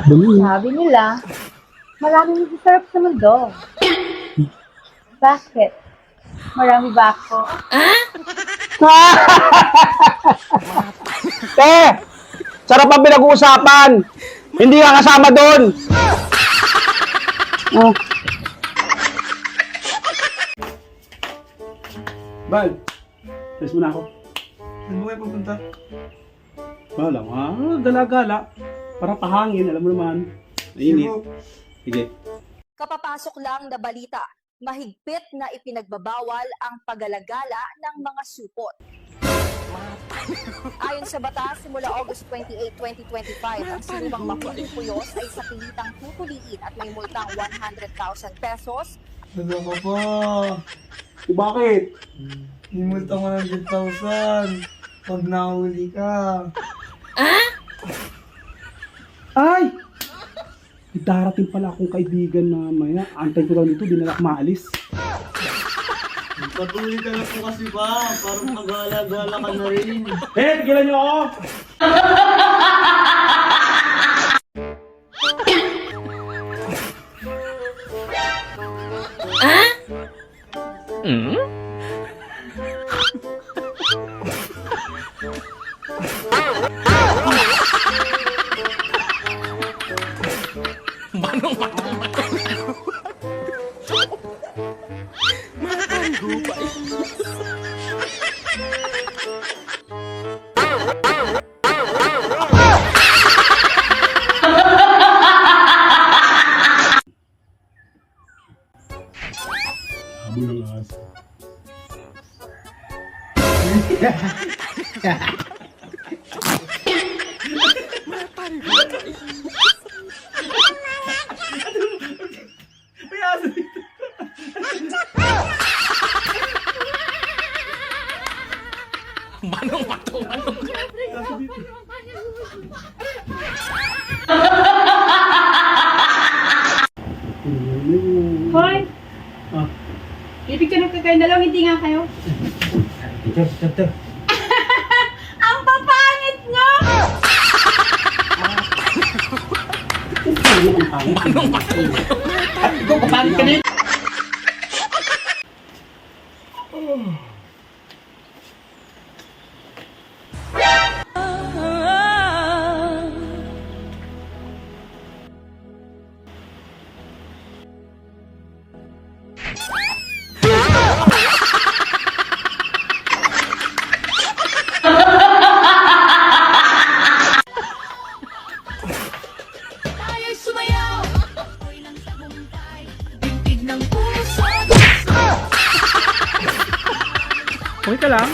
Sabi nila, maraming masasarap sa mundo. Bakit? Marami ba ako? Te! Sarap ang pinag-uusapan! Hindi ka kasama doon! Oh. Bal, alis mo na ako. Saan mo kayo pupunta? Wala mo, gala-gala. Para pahangin, alam mo naman. Mainit. Cebu. Sige. Kapapasok lang na balita, mahigpit na ipinagbabawal ang pag-alagala ng mga supot. Ayon sa batas, simula August 28, 2025, ang sinumang mapupuyos ay sa pilitang tutuliin at may multang 100,000 pesos. Nandun ka pa. Bakit? Himulta mo ng 100,000. Pag nahuli ka. Ay! May darating pala akong kaibigan mamaya. Antay ko lang dito, di na ako maalis. Patuloy ka na po kasi ba? Parang magala-gala ka na rin. Tigilan niyo ako! Habol ng ahas. May aso dito. Aso dito. Hoy! Ah. Ibig ka nagkakain dalaw, hindi nga kayo? Ang papangit nyo! Okay ka lang?